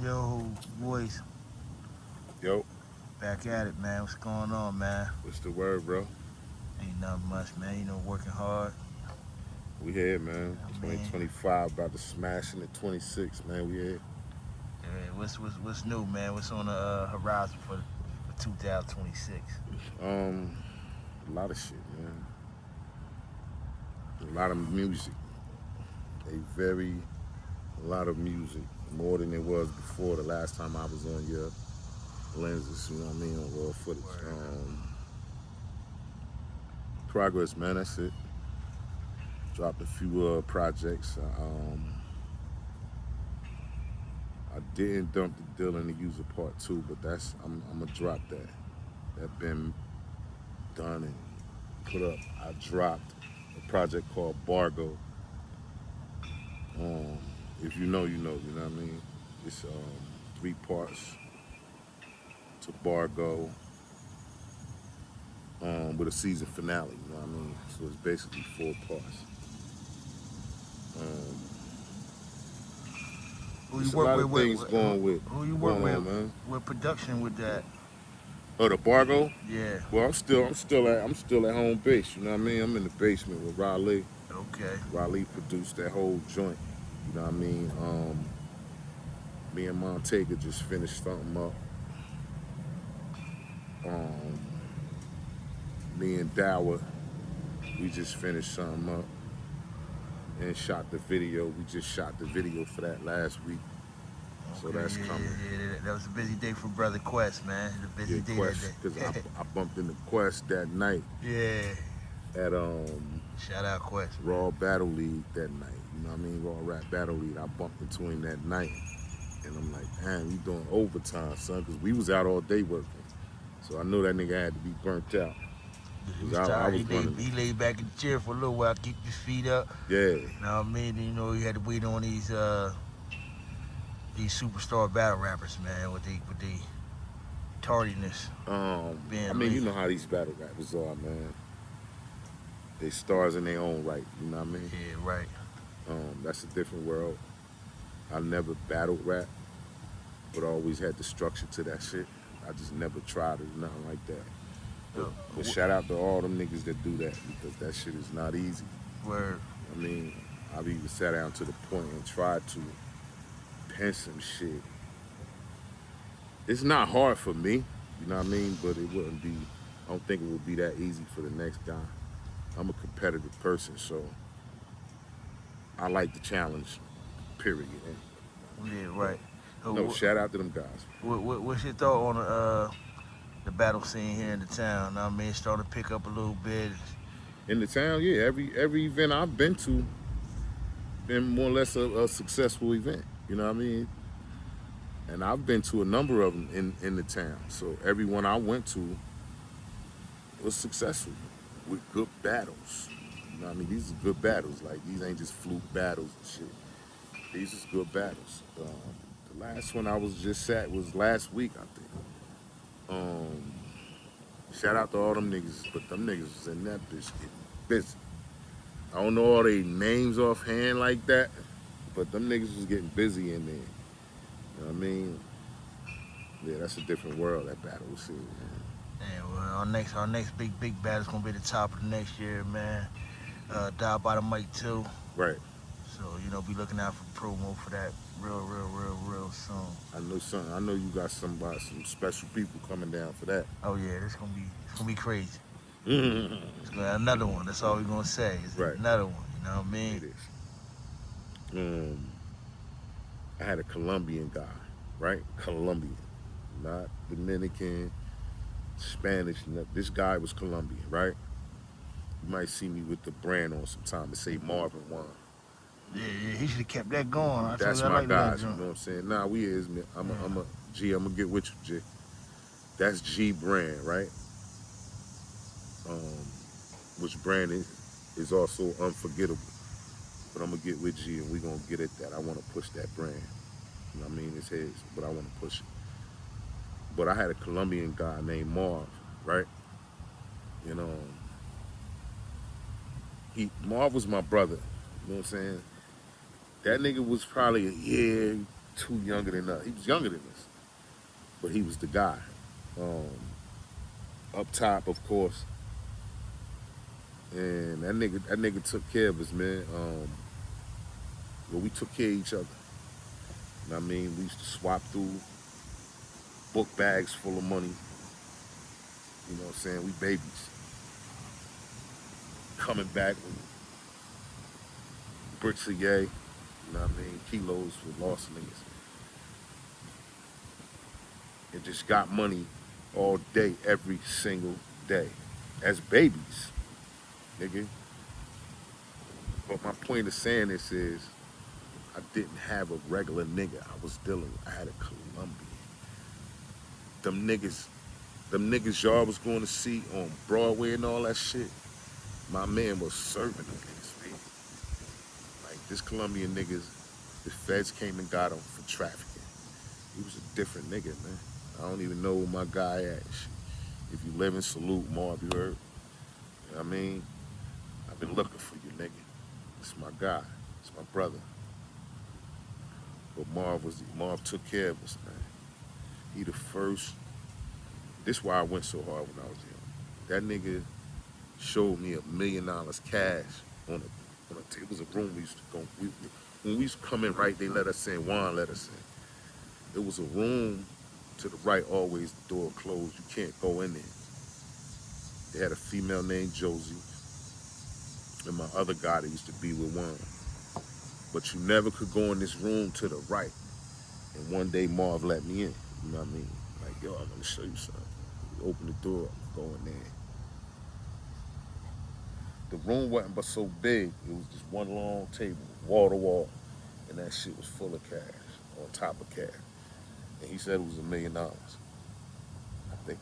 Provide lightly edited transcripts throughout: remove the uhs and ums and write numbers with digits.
Yo, boys, Yo, back at it, man. What's going on, man? what's the word, bro? Ain't nothing much, man. Working hard. We here, man. I mean, 2025 about to smash into 26, man. We here. yeah, what's new, man? What's on the horizon for 2026? Um, a lot of shit, man. A lot of music. A lot of music. More than it was before the last time I was on your lenses, you know what I mean, on raw footage. Word. Progress, man, that's it. Dropped a few projects. I didn't dump the deal in the user part two, but I'm gonna drop that. That been done and put up. I dropped a project called Bargo. Um, if you know, you know. You know what I mean? It's three parts to Bargo with a season finale. You know what I mean? So it's basically four parts. Um, Who you it's a work lot with? of things Who you work going with on, man. with production with that? Oh, the Bargo. Yeah. Well, I'm still at home base. You know what I mean? I'm in the basement with Raleigh. Okay. Raleigh produced that whole joint. You know what I mean? Me and Montega just finished something up. Um, Me and Dower, we just finished something up and shot the video. We just shot the video for that last week, so Okay. that's Yeah, coming. yeah, yeah. That was a busy day for Brother Quest, man. A busy Yeah, day that Quest, because day. I bumped into Quest that night Yeah. at Shout out Quest, man. Raw Battle League that night. You know what I mean? Raw Rap Battle League. I bumped into him that night, and I'm like, damn, you doing overtime, son? Because we was out all day working, so I know that nigga had to be burnt out. He Cause was I tired. was running. He laid back in the chair for a little while, keep his feet up. Yeah, You know what I mean? He had to wait on these superstar battle rappers, man, with the tardiness I being mean, you late. know how these battle rappers are, man. They stars in their own right. You know what I mean? Yeah, right. That's a different world. I never battled rap, but I always had the structure to that shit. I just never tried it, nothing like that. But, Uh, but shout out to all them niggas that do that because that shit is not easy. where I mean, I've even sat down to the point and tried to pen some shit. It's not hard for me, you know what I mean? But it wouldn't be, I don't think it would be that easy for the next guy. I'm a competitive person, so I like the challenge, period. And, yeah, but right. So no, shout out to them guys. what's your thought on the battle scene here in the town? I mean, it's starting to pick up a little bit. In the town, yeah, every event I've been to been more or less a successful event. You know what I mean? And I've been to a number of them in the town. So every one I went to was successful with good battles. You know what I mean? These are good battles. Like these ain't just fluke battles and shit. These is good battles. The last one I was just at was last week, I think. Um, Shout out to all them niggas, but them niggas was in that bitch getting busy. I don't know all they names offhand like that, but them niggas was getting busy in there. You know what I mean? Yeah, that's a different world, that battle scene, man. Yeah, well, our next big battle's gonna be the top of the next year, man. Die by the Mic too. Right. So be looking out for promo for that real soon. I know some. I know you got some special people coming down for that. Oh yeah, it's gonna be crazy. Right. It's gonna another one. That's all we're gonna say. It's another one. You know what I mean? It is. Um, I had a Colombian guy, right? Colombian, not Dominican, Spanish. This guy was Colombian, right? You might see me with the brand on sometime. It say Marvin One. Yeah, yeah. He should have kept that going. I told That's you I my like that guys. You joint. know what I'm saying? Nah, we is. Man. Yeah. I'm a G. I'm gonna get with you, G. That's G brand, right? Um, which brand is also unforgettable. But I'm gonna get with G and we gonna get at that. I wanna push that brand. You know what I mean? It's his, but I wanna push it. But I had a Colombian guy named Marv, right? You know, Marv was my brother. You know what I'm saying? That nigga was probably a year, 2 younger than us. He was younger than us, but he was the guy. Um, Up top, of course, and that nigga took care of us, man. Well, we took care of each other. You know what I mean? We used to swap through book bags full of money. You know what I'm saying? We babies coming back with bricks of yay. You know what I mean? Kilos with lost niggas. And just got money all day, every single day. As babies, nigga. But my point of saying this is I didn't have a regular nigga I was dealing with. I had a Colombian. Them niggas, y'all was going to see on Broadway and all that shit. My man was serving them niggas, man. Like this Colombian niggas, the feds came and got him for trafficking. He was a different nigga, man. I don't even know where my guy at. If you live in Salute, Marv, you heard? You know what I mean? I've been looking for you, nigga. It's my guy. It's my brother. But Marv took care of us, man. He the first. This is why I went so hard when I was young. That nigga showed me $1 million cash it was a room we used to go. When we used to come in, right, they let us in. Juan let us in. It was a room to the right, always the door closed. You can't go in there. They had a female named Josie and my other guy that used to be with Juan. But you never could go in this room to the right. And one day Marv let me in. You know what I mean? Like, yo, I'm gonna show you something. We open the door, go in there. The room wasn't but so big. It was just one long table, wall to wall. And that shit was full of cash, on top of cash. And he said it was $1 million. I think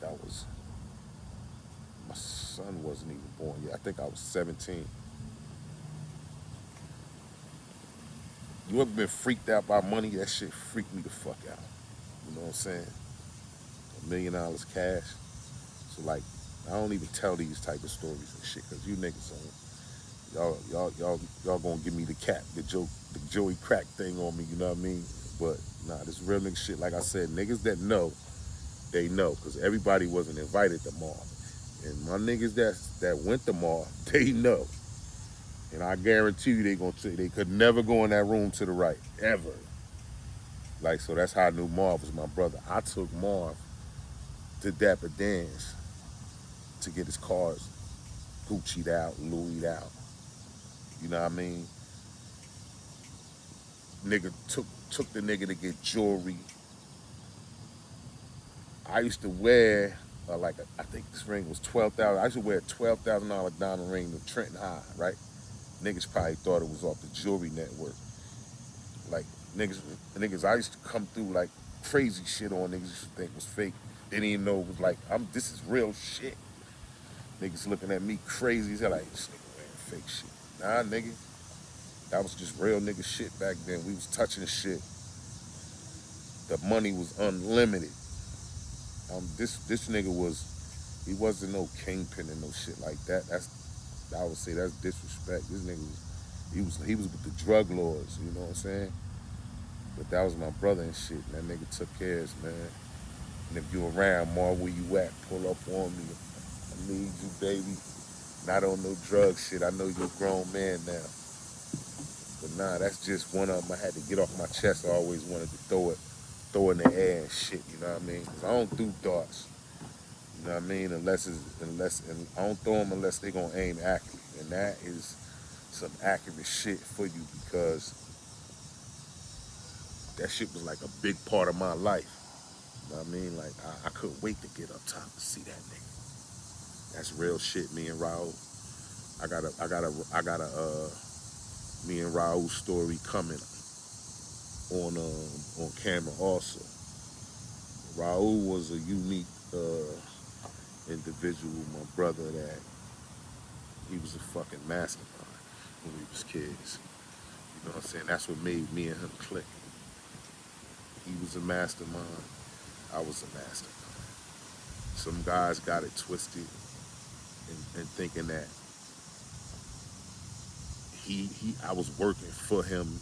my son wasn't even born yet. I think I was 17. You ever been freaked out by money? That shit freaked me the fuck out. You know what I'm saying? $1 million cash. So like, I don't even tell these type of stories and shit, cause you niggas y'all gonna give me the Joey Crack thing on me. You know what I mean? But nah, this real nigga shit. Like I said, niggas that know, they know, cause everybody wasn't invited to Marv. And my niggas that went to Marv, they know. And I guarantee you they gonna tell you they could never go in that room to the right, ever. Like, so that's how I knew Marv was my brother. I took Marv to Dapper Dan's to get his cars Gucci'd out, Louis'd out. You know what I mean? Nigga took the nigga to get jewelry. I used to wear I think this ring was $12,000. I used to wear a $12,000 diamond ring to Trenton High, right? Niggas probably thought it was off the jewelry network. Like niggas, I used to come through like crazy shit on niggas used to think was fake. They didn't even know it was like, this is real shit. Niggas looking at me crazy. They're like, this nigga wearing fake shit. Nah, nigga. That was just real nigga shit back then. We was touching shit. The money was unlimited. This nigga he wasn't no kingpin and no shit like that. I would say that's disrespect. This nigga he was with the drug lords, you know what I'm saying? But that was my brother and shit. And that nigga took care of us, man. And if you around, Mar, where you at? Pull up on me. I need you, baby. Not on no drug shit. I know you're a grown man now. But nah, that's just one of them I had to get off my chest. I always wanted to throw in the air and shit, you know what I mean? Because I don't do darts, you know what I mean? And I don't throw them unless they gonna aim accurate. And that is some accurate shit for you, because that shit was like a big part of my life. You know what I mean? Like, I couldn't wait to get up top to see that nigga. That's real shit, me and Raul. I got a me and Raul story coming on camera also. Raul was a unique individual, my brother, that he was a fucking mastermind when we was kids. You know what I'm saying? That's what made me and him click. He was a mastermind. I was a mastermind. Some guys got it twisted and thinking that I was working for him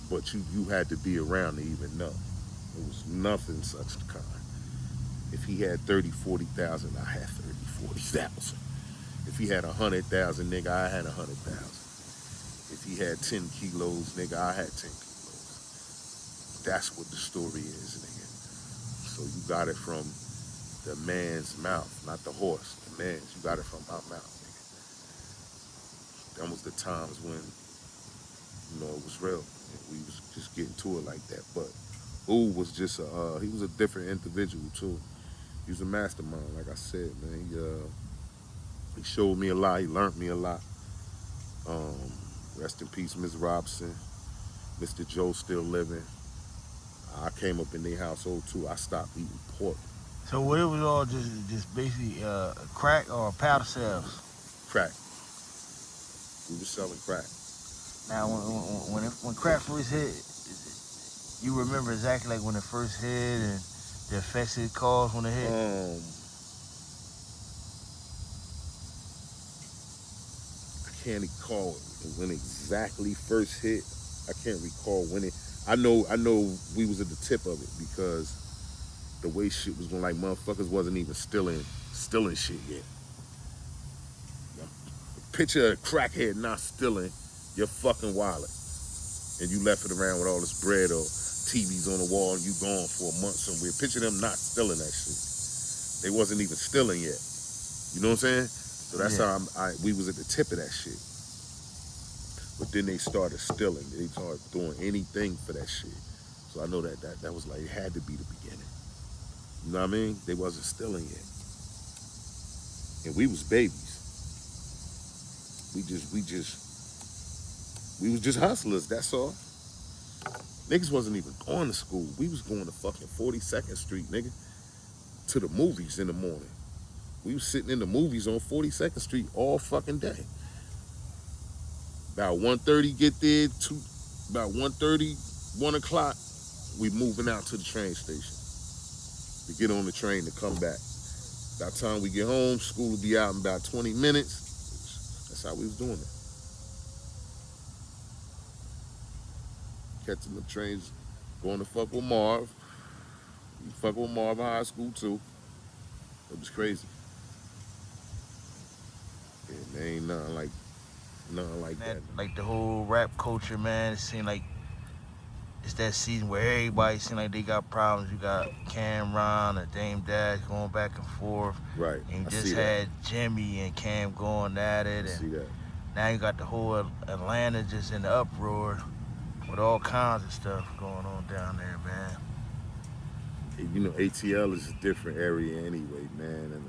but you had to be around to even know. It was nothing such the kind. If he had 30, 40,000, I had 30, 40,000. If he had 100,000, nigga, I had 100,000. If he had 10 kilos, nigga, I had 10 kilos. That's what the story is, nigga. So you got it from the man's mouth, not the horse. The man's. You got it from my mouth, nigga. That was the times when, it was real. We was just getting to it like that. But Ooh was just he was a different individual too. He was a mastermind, like I said, man. He showed me a lot. He learned me a lot. Um, Rest in peace, Ms. Robson. Mr. Joe still living. I came up in their household too. I stopped eating pork. So what it was all just basically crack or powder sales. Crack. We were selling crack. Now when crack first hit, you remember exactly like when it first hit and the effects it caused when it hit. I can't recall when it exactly first hit. I can't recall when it. I know we was at the tip of it because the way shit was going, like motherfuckers wasn't even stealing shit yet. Picture a crackhead not stealing your fucking wallet and you left it around with all this bread or TVs on the wall and you gone for a month somewhere. Picture them not stealing that shit. They wasn't even stealing yet. You know what I'm saying? So that's how we was at the tip of that shit. But then they started stealing. They started doing anything for that shit. So I know that was like, it had to be the beginning. You know what I mean? They wasn't stealing yet. And we was babies. We was just hustlers, that's all. Niggas wasn't even going to school. We was going to fucking 42nd Street, nigga, to the movies in the morning. We was sitting in the movies on 42nd Street all fucking day. About 1:30 get there, about 1:30, 1 o'clock, we moving out to the train station to get on the train to come back. By the time we get home, school will be out in about 20 minutes. That's how we was doing it. Catching the trains, going to fuck with Marv. We fuck with Marv in high school too. It was crazy. Yeah, there ain't nothing like that. Like the whole rap culture, man. It seemed like it's that season where everybody seemed like they got problems. You got Cameron and Dame Dash going back and forth. Right. And you I just see had Jimmy and Cam going at it. I see that. Now you got the whole Atlanta just in the uproar with all kinds of stuff going on down there, man. You know, ATL is a different area anyway, man. And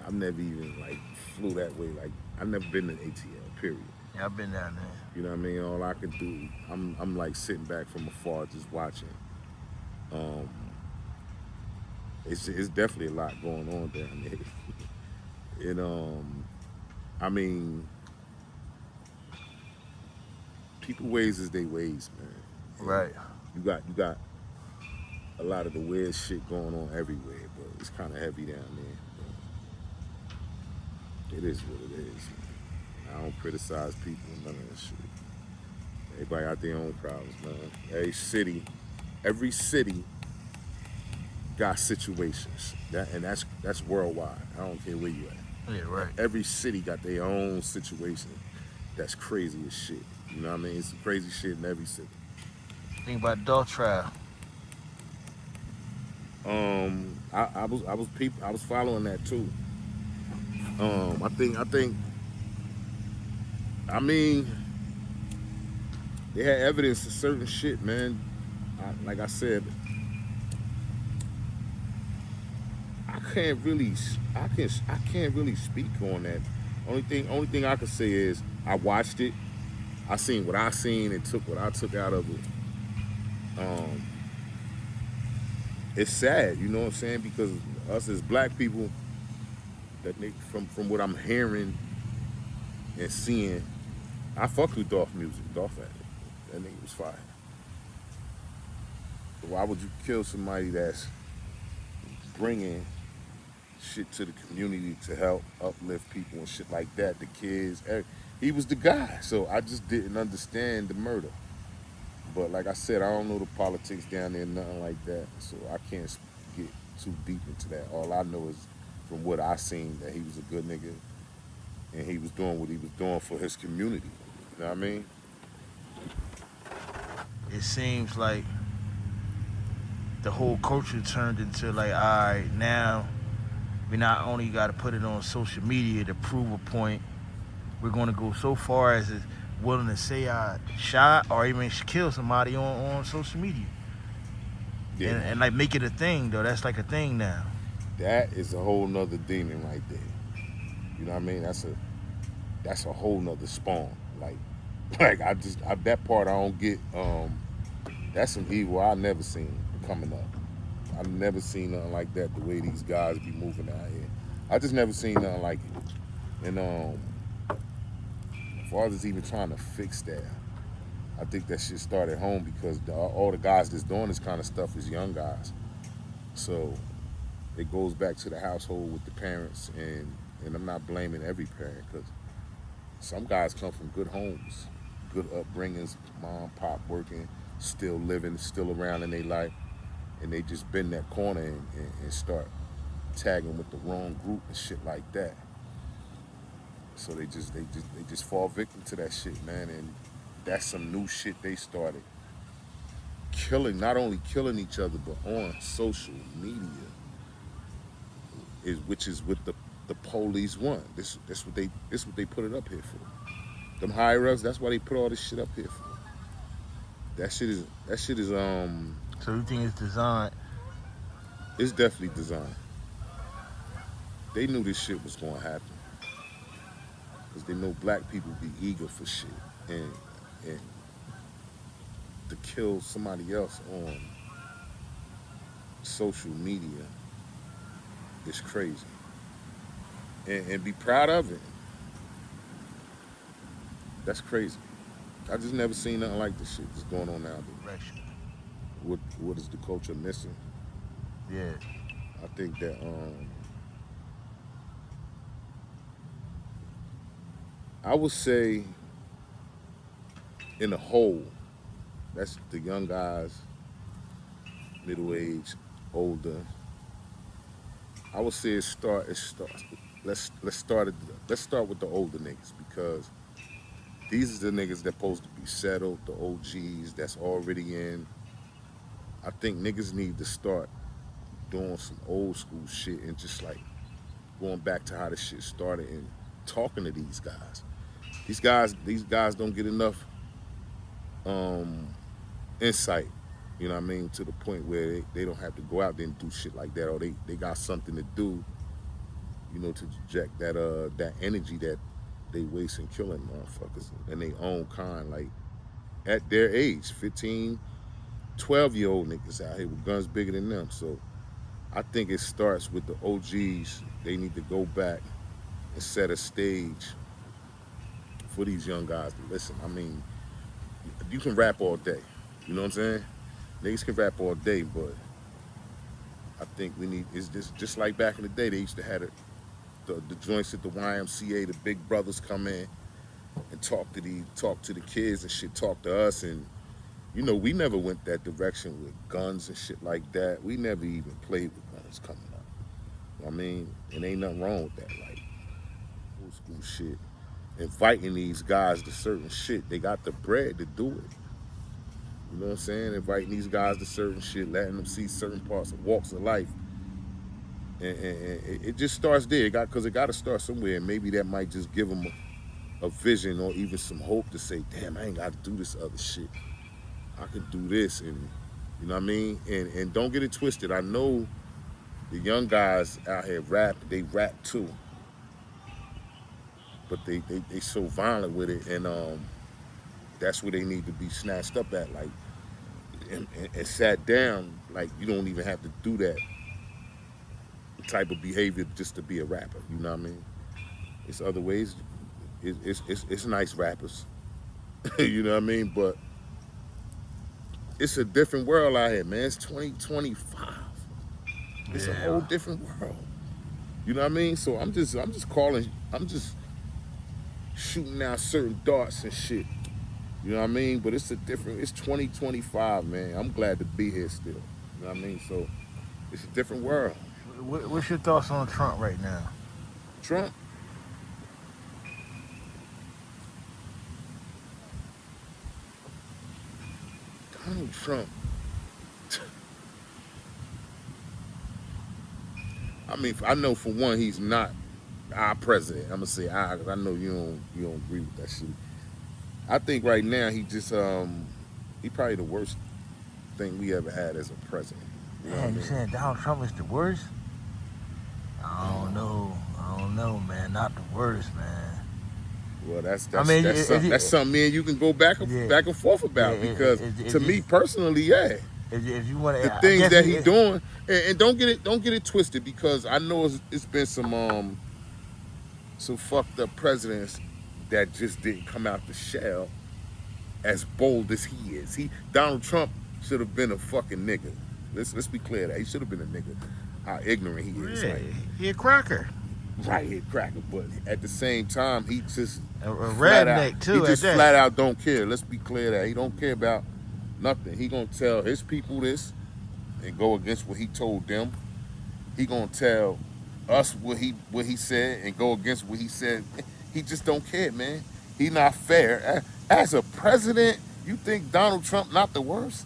I've never even like flew that way. Like I've never been to ATL. Period. Yeah, I've been down there. You know what I mean? All I could do, I'm like sitting back from afar, just watching. It's definitely a lot going on down there. And I mean, people ways is they ways, man. And Right. You got a lot of the weird shit going on everywhere, but it's kind of heavy down there. But it is what it is. Man. I don't criticize people, none of that shit. Everybody got their own problems, man. Every city got situations. That's worldwide. I don't care where you at. Yeah, right. Every city got their own situation that's crazy as shit. You know what I mean? It's some crazy shit in every city. Think about Dog Trial. I was following that too. I mean, they had evidence of certain shit, man. Like I said, I can't really speak on that. Only thing I can say is I watched it. I seen what I seen and took what I took out of it. It's sad, you know what I'm saying? Because us as black people, from what I'm hearing and seeing, I fucked with Dolph music. Dolph had it. That nigga was fire. But why would you kill somebody that's bringing shit to the community to help uplift people and shit like that, the kids? He was the guy. So I just didn't understand the murder. But like I said, I don't know the politics down there, nothing like that. So I can't get too deep into that. All I know is from what I seen that he was a good nigga and he was doing what he was doing for his community. You know what I mean? It seems like the whole culture turned into like, all right, now we not only got to put it on social media to prove a point, we're going to go so far as is willing to say I shot or even kill somebody on social media. Yeah. And like make it a thing though. That's like a thing now. That is a whole nother demon right there. You know what I mean? That's a whole nother spawn. Like that part I don't get. That's some evil I never seen coming up. I've never seen nothing like that. The way these guys be moving out here, I just never seen nothing like it. And as far as even trying to fix that, I think that shit started home because all the guys that's doing this kind of stuff is young guys. So it goes back to the household with the parents, and I'm not blaming every parent because some guys come from good homes, good upbringings, mom, pop working, still living, still around in their life, and they just bend that corner and start tagging with the wrong group and shit like that. So they just fall victim to that shit, man, and that's some new shit they started killing, not only killing each other but on social media, which is what the police want. This what they put it up here for. Them higher ups, that's why they put all this shit up here for. That shit is So you think it's designed? it's definitely designed. They knew this shit was gonna happen. Because they know black people be eager for shit. And to kill somebody else on social media is crazy. And be proud of it. That's crazy. I just never seen nothing like this shit that's going on nowadays. Direction. What is the culture missing? Yeah. I think that I would say in a whole, that's the young guys, middle age, older. I would say it starts. Let's start with the older niggas because these are the niggas that supposed to be settled, the OGs that's already in. I think niggas need to start doing some old school shit and just like going back to how the shit started and talking to these guys. These guys don't get enough insight, you know what I mean, to the point where they don't have to go out there and do shit like that, or they got something to do, you know, to inject that energy that they waste in killing motherfuckers and their own kind, like at their age, 15, 12-year-old niggas out here with guns bigger than them. So I think it starts with the OGs. They need to go back and set a stage for these young guys to listen. I mean, you can rap all day. You know what I'm saying? Niggas can rap all day, but I think we need, is this just like back in the day, they used to have the joints at the YMCA, the big brothers come in and talk to the kids and shit, talk to us, and you know, we never went that direction with guns and shit like that. We never even played with guns coming up. I mean, and ain't nothing wrong with that. Like, old school shit. Inviting these guys to certain shit. They got the bread to do it. You know what I'm saying? Inviting these guys to certain shit, letting them see certain parts of walks of life. And it just starts there. Because it got to start somewhere. And maybe that might just give them a vision or even some hope to say, damn, I ain't got to do this other shit. I can do this, and you know what I mean? And don't get it twisted. I know the young guys out here they rap too. But they so violent with it, and that's where they need to be snatched up at, like, and sat down. Like, you don't even have to do that type of behavior just to be a rapper. You know what I mean? It's other ways. It's nice rappers. You know what I mean? But it's a different world out here, man. It's 2025. It's a whole different world. You know what I mean? So I'm just shooting out certain darts and shit You know what I mean? But it's it's 2025, man. I'm glad to be here still. You know what I mean? So it's a different world. What's your thoughts on Trump right now? Trump, Donald Trump. I mean, I know for one, he's not our president. I'm gonna say I, because I know you don't agree with that shit. I think right now he probably the worst thing we ever had as a president. You know what I Man, you mean? saying Donald Trump is the worst? I don't know. I don't know, man. Not the worst, man. Well, I mean, that's something me and you can go yeah, back and forth yeah. about because to me personally, yeah, If you want the to, I things guess that he doing, and don't get it twisted because I know it's been some fucked up presidents that just didn't come out the shell as bold as he is. Donald Trump should have been a fucking nigga. Let's be clear that he should have been a nigga. How ignorant he is, yeah, like he a cracker, right here, cracker. But at the same time, he just a flat out, redneck too. he just at flat that. out don't care. Let's be clear that he don't care about nothing. He gonna tell his people this and go against what he told them. He gonna tell us what he said and go against what he said. He just don't care, man. He not fair. As a president, you think Donald Trump not the worst?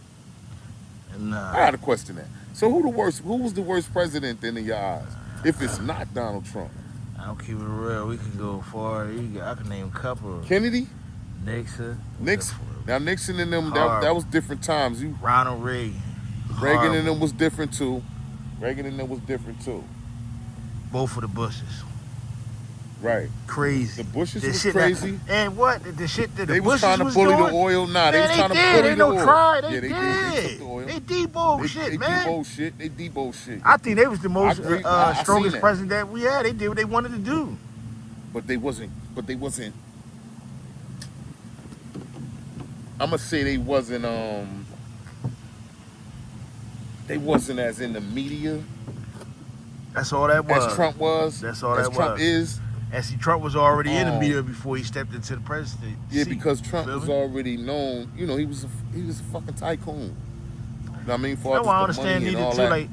Nah, I gotta question that. So who the worst? Who was the worst president then in your eyes? If it's not Donald Trump, I'll keep it real. We can go far. I can name a couple. Kennedy, Nixon. Nixon. Now Nixon and them Hard. that was different times. Ronald Reagan. Reagan Horrible. and them was different too. Reagan and them was different too. Both of the Bushes. Right. Crazy. The Bushes The was shit crazy. And what? The shit that They the was Bushes trying to was bully doing? the oil. Nah, they was Man, trying to did. bully They the no oil. try. They Yeah, did. They took the oil. They Debo shit, They man. Debo shit. They Debo shit. I think they was the most agree. I seen strongest that. president that we had. They did what they wanted to do. But they wasn't. I'm gonna say they wasn't. They wasn't as in the media That's all that was. as Trump was. That's all as that Trump was. is. And see, Trump was already in the media before he stepped into the presidency. Yeah, because Trump Feel was me? already known. You know, he was a fucking tycoon. You know what I mean? For That's why I all just the understand money and neither all too. that.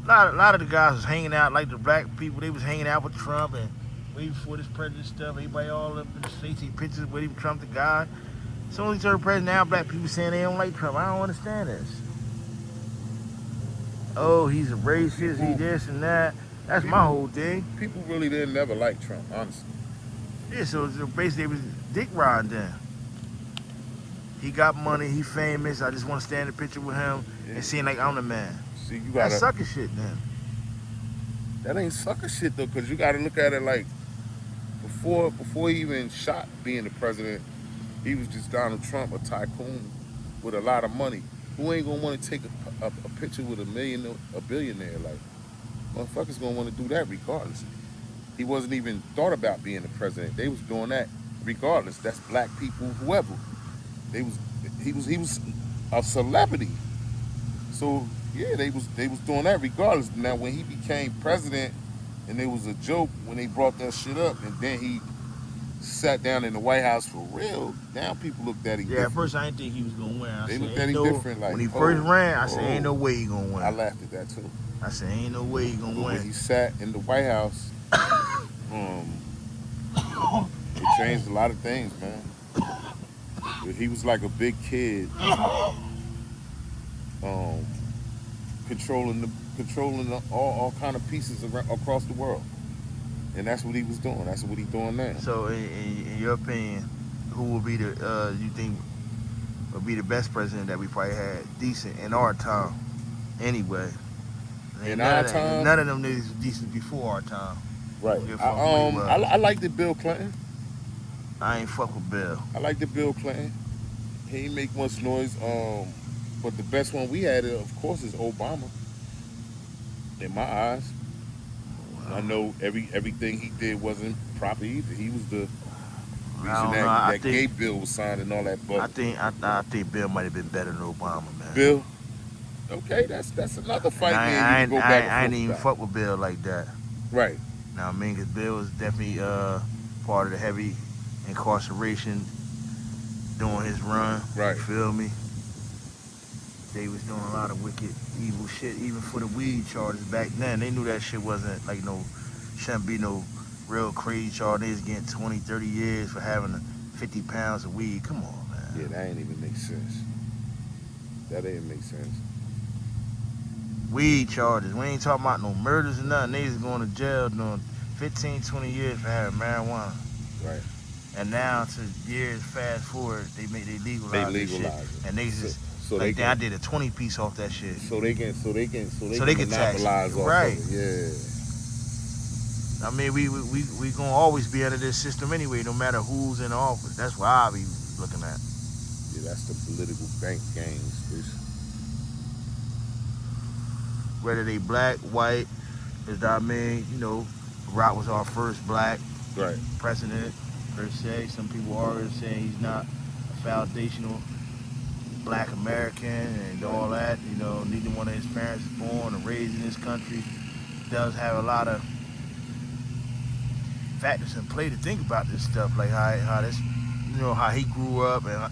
Like a lot of the guys was hanging out, like the black people. They was hanging out with Trump and way before this president stuff. Everybody all up in his face, taking pictures with him, Trump the guy. As soon as he turned president, now black people saying they don't like Trump. I don't understand this. Oh, he's a racist. He this and that. That's my whole thing. People really didn't never like Trump, honestly. Yeah, so basically it was dick riding then. He got money, he famous. I just want to stand in a picture with him and seem like I'm the man. See, you That's gotta. sucker shit then. That ain't sucker shit though, because you gotta look at it like before he even shot being the president, he was just Donald Trump, a tycoon with a lot of money. Who ain't gonna want to take a picture with a billionaire? Like, motherfuckers gonna want to do that regardless. He wasn't even thought about being the president. They was doing that regardless. That's black people, whoever. He was a celebrity. So yeah, they was doing that regardless. Now when he became president, and it was a joke when they brought that shit up, and then he sat down in the White House for real. Now people looked at him. Yeah, at different. first I didn't think he was gonna win. They looked at him different. Like when he first ran, I said, oh. ain't no way he gonna win. I laughed at that too. I said, ain't no way he gonna But when win. he sat in the White House, it changed a lot of things, man. He was like a big kid, controlling all kind of pieces across the world, and that's what he was doing. That's what he's doing now. So, in your opinion, who will be the you think will be the best president that we probably had, decent in our time? Anyway, In our time, none of them niggas was decent before our time. right? Give a fuck who he was. I liked the Bill Clinton. I ain't fuck with Bill. I liked the Bill Clinton. He ain't make much noise. But the best one we had, of course, is Obama. In my eyes, I know everything he did wasn't proper either. He was the reason that gay bill was signed and all that. But I think Bill might have been better than Obama, man. Bill, okay, that's another fight. Man, you can go back and I ain't forth even about. fuck with Bill like that. Right. Now I mean, cause Bill was definitely part of the heavy incarceration doing his run. Right. You feel me? They was doing a lot of wicked, evil shit, even for the weed charges back then. They knew that shit wasn't like shouldn't be no real crazy charge. They was getting 20, 30 years for having 50 pounds of weed. Come on, man. Yeah, that ain't even make sense. That ain't make sense. Weed charges. We ain't talking about no murders or nothing. They was going to jail doing 15, 20 years for having marijuana. Right. And now to years fast forward, they legalize They this legalize shit. it. And they just So like they I can, did a 20 piece off that shit. so they can tax monopolize off right. of it. Yeah. I mean, we gonna always be under this system anyway, no matter who's in office. That's what I be looking at. Yeah, that's the political bank games. Whether they black, white, is that I mean, Rock was our first black Right. president per se. Some people are saying he's not a foundational black American and all that. Neither one of his parents is born or raised in this country. Does have a lot of factors in play to think about this stuff, like how this, how he grew up and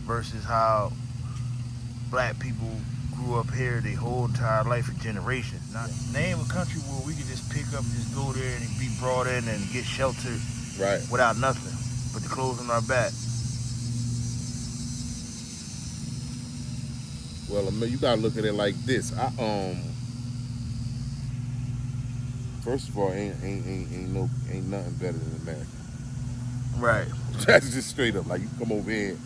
versus how black people grew up here their whole entire life for generations. Not name a country where we could just pick up and just go there and be brought in and get sheltered Right. without nothing but the clothes on our back. Well, I mean, you gotta look at it like this. First of all, ain't nothing better than America. Right. That's just straight up. Like, you come over here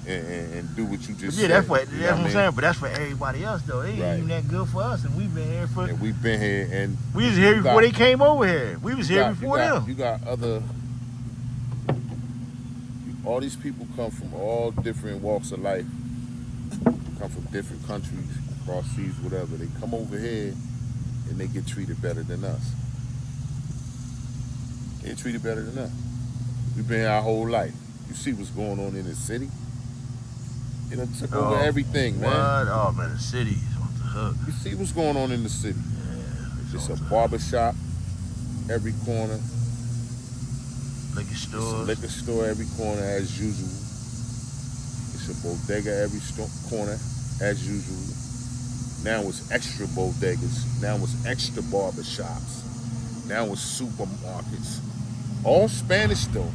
and do what you just Yeah, said. that's what You know I'm saying. But that's for everybody else though. They ain't Right. even that good for us, and we've been here for. And we've been here, and We was here before they came over here. We was here before them. You got other. All these people come from all different walks of life. Come from different countries, across seas, whatever. They come over here, and they get treated better than us. They get treated better than us. We've been here our whole life. You see what's going on in the city? It done took over everything, man. What? Oh man, the city is on the hook. You see what's going on in the city? Yeah, It's a barbershop every corner. Liquor It's a stores. liquor store every corner as usual. It's a bodega every corner as usual. Now it's extra bodegas. Now it's extra barbershops. Now it's supermarkets. All Spanish though.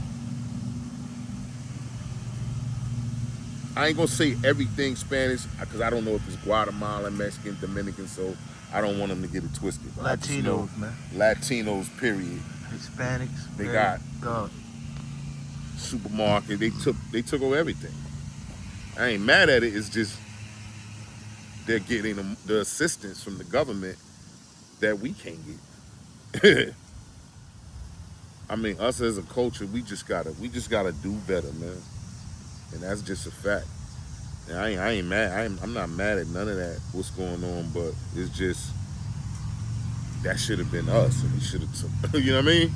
I ain't gonna say everything Spanish because I don't know if it's Guatemalan, Mexican, Dominican, so I don't want them to get it twisted. But I just know Latinos, man. Latinos, period. Hispanics. They man. got God. supermarket. They took over everything. I ain't mad at it. It's just they're getting the assistance from the government that we can't get. I mean, us as a culture, we just gotta do better, man. And that's just a fact. And I ain't mad. I'm not mad at none of that. What's going on? But it's just that should have been us, and we should have took. You know what I mean?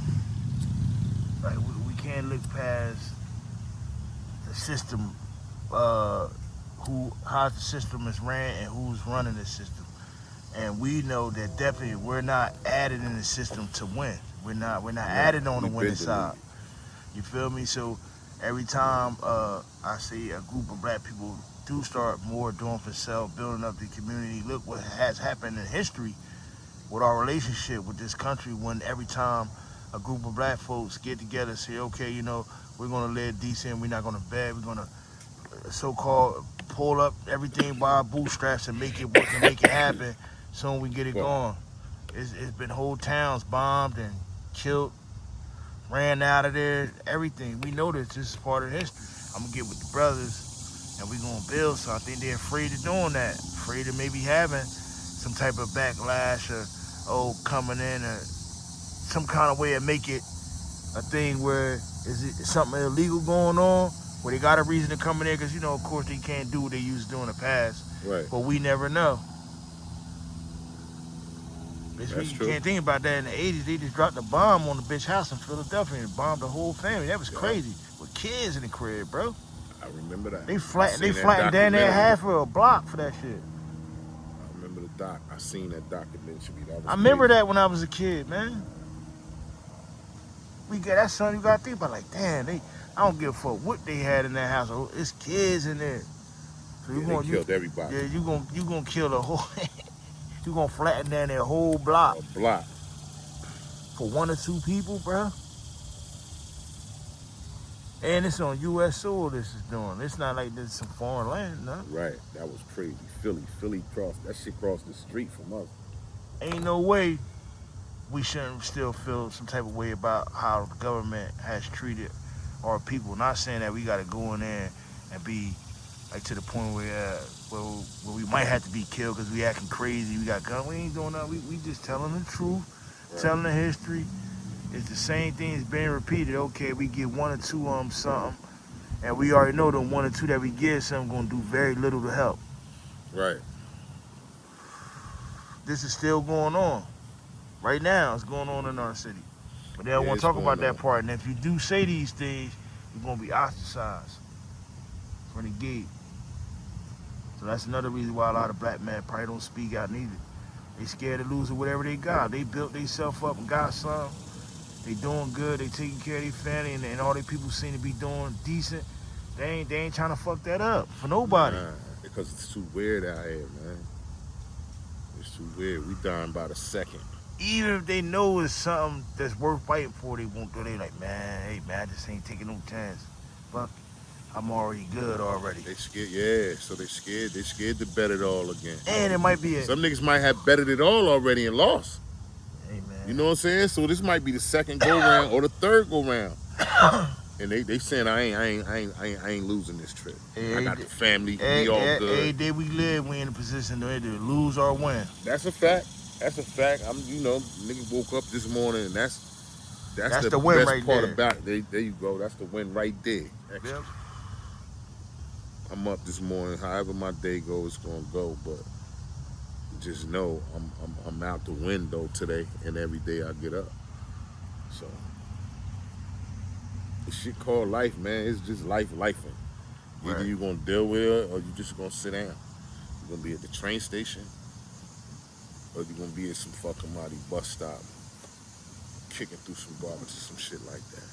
Like we can't look past the system, how the system is ran and who's running the system. And we know that definitely we're not added in the system to win. We're not added on the winning side. You feel me? So every time I see a group of black people do start more doing for self, building up the community, look what has happened in history with our relationship with this country when every time a group of black folks get together and say, okay, we're gonna live decent, we're not gonna beg, we're gonna so-called pull up everything by our bootstraps and make it work and make it happen soon we get it going. It's been whole towns bombed and killed, ran out of there, everything. We know this is part of history. I'm gonna get with the brothers and we're gonna build something. They're afraid of doing that, afraid of maybe having some type of backlash or coming in or some kind of way to make it a thing where is it something illegal going on where they got a reason to come in there because of course they can't do what they used to do in the past. Right. But we never know. That's you true. can't think about that in the 80s. They just dropped a bomb on the bitch house in Philadelphia and bombed the whole family. That was crazy. With kids in the crib, bro. I remember that. They flattened down there half of a block for that shit. I remember the doc. I seen that documentary. I remember that when I was a kid, man. We got that son. You gotta think about like, damn. I don't give a fuck what they had in that house. It's kids in there. So They killed everybody. Yeah, you gonna kill the whole. You gonna flatten down that whole block. A block. For 1 or 2 people, bro. And it's on U.S. soil. This is doing. It's not like this is some foreign land, no. Right. That was crazy. Philly crossed. That shit crossed the street from us. Ain't no way we shouldn't still feel some type of way about how the government has treated our people. Not saying that we got to go in there and be like to the point where we might have to be killed because we acting crazy. We got guns. We ain't doing nothing. We just telling the truth, right. Telling the history. It's the same thing that's being repeated. Okay, we get 1 or 2 something, and we already know them 1 or 2 that we get something gonna do very little to help. Right. This is still going on. Right now, it's going on in our city. But they don't want to talk about that part. And if you do say these things, you're going to be ostracized from the gate. So that's another reason why a lot of black men probably don't speak out neither. They scared to lose whatever they got. They built themselves up and got some. They doing good. They taking care of their family, and all their people seem to be doing decent. They ain't trying to fuck that up for nobody. Nah, because it's too weird out here, man. It's too weird. We dying by the second. Even if they know it's something that's worth fighting for, they won't do. They like, man, hey man, I just ain't taking no chance. Fuck, I'm already good already. They scared, yeah. So they scared. They scared to bet it all again. And it might be some niggas might have betted it all already and lost. Hey man, you know what I'm saying? So this might be the second go round or the third go round. And they saying I ain't losing this trip. I got the family. We all good. Every day we live, we in a position to either lose or win. That's a fact. That's a fact. Nigga woke up this morning and that's the win best right part there. about it. There you go. That's the win right there. Yep. I'm up this morning. However my day goes, it's gonna go. But just know I'm out the window today and every day I get up. So this shit called life, man. It's just lifing. Either Right. you gonna deal with it or you just gonna sit down. You're gonna be at the train station. Or you're gonna be at some fucking mighty bus stop, kicking through some garbage or some shit like that.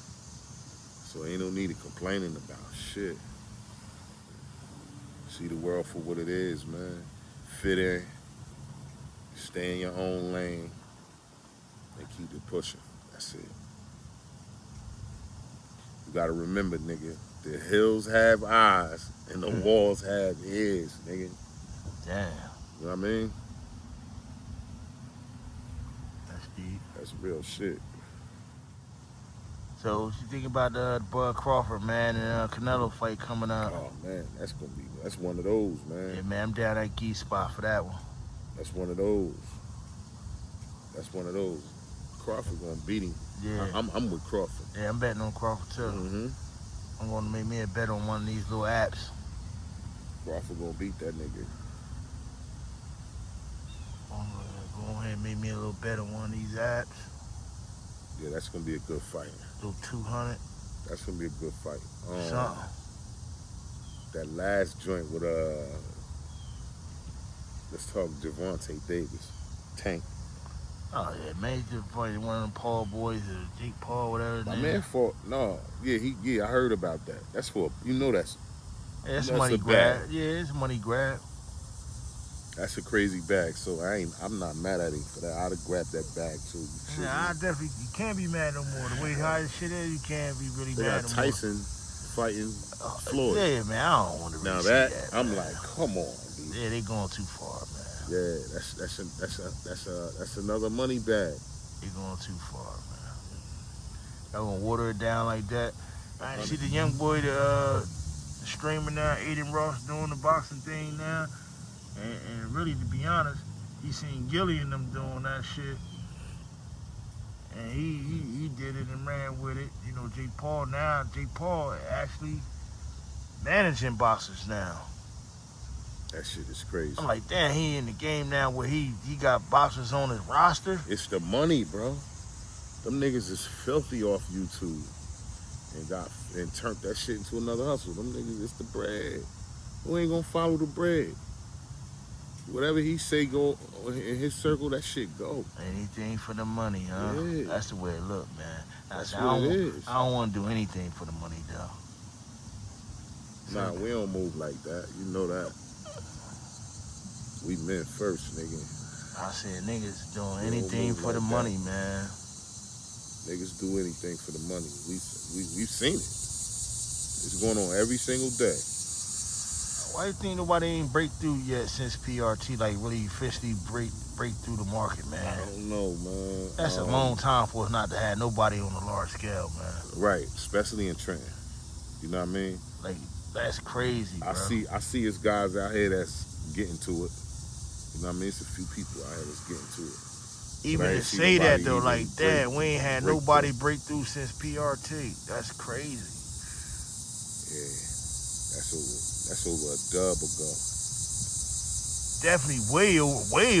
So ain't no need of complaining about shit. See the world for what it is, man. Fit in, stay in your own lane, and keep it pushing. That's it. You gotta remember, nigga, the hills have eyes and the walls have ears, nigga. Damn. You know what I mean? Deep. That's real shit. So what you think about the Bud Crawford, man, and Canelo fight coming up? Oh man, that's one of those, man. Yeah, man, I'm down that key spot for that one. That's one of those. Crawford gonna beat him. Yeah. I'm with Crawford. Yeah, I'm betting on Crawford too. Mm-hmm. I'm gonna make me a bet on one of these little apps. Crawford gonna beat that nigga. Go ahead and make me a little bet on one of these apps. Yeah, that's gonna be a good fight. Little 200. That's gonna be a good fight. Something. That last joint with let's talk Javante Davis, Tank. Oh yeah, major fight. One of them Paul boys or Jake Paul, whatever. My man fought. No, yeah, I heard about that. That's for that's. Yeah, it's that's money a grab. bag. Yeah, it's money grab. That's a crazy bag, so I'm not mad at him for that. I'd have grabbed that bag too. Yeah, you can't be mad no more. The way how this shit is, you can't be really mad no more. Tyson fighting Floyd. Yeah, man, I don't want to really Now see that, that, I'm man. like, come on, dude. Yeah, they going too far, man. Yeah, that's another money bag. They going too far, man. Y'all gonna water it down like that? I see the young boy, the streamer now, Aiden Ross, doing the boxing thing now. And really, to be honest, he seen Gilly and them doing that shit. And he did it and ran with it. You know, Jake Paul actually managing boxers now. That shit is crazy. I'm like, damn, he in the game now where he got boxers on his roster. It's the money, bro. Them niggas is filthy off YouTube and turned that shit into another hustle. Them niggas, it's the bread. Who ain't gonna follow the bread? Whatever he say go in his circle, that shit go. Anything for the money, huh? Yeah. That's the way it look, man. That's I what it don't, is. I don't want to do anything for the money, though. Nah, we don't move like that. You know that. We men first, nigga. I said niggas doing We don't anything move for the like money, that. man. Niggas do anything for the money. We've seen it. It's going on every single day. Why you think nobody ain't break through yet since PRT, like really officially break through the market, I man? don't know, man. That's a long time for us not to have nobody on a large scale, man. Right, especially in Trenton. You know what I mean? Like, that's crazy, bro. I see it's guys out here that's getting to it. You know what I mean? It's a few people out here that's getting to it. Even I to ain't seen say that nobody though, even like, damn, we ain't had break nobody through. break through since PRT. That's crazy. Yeah, that's over a dub ago. Definitely way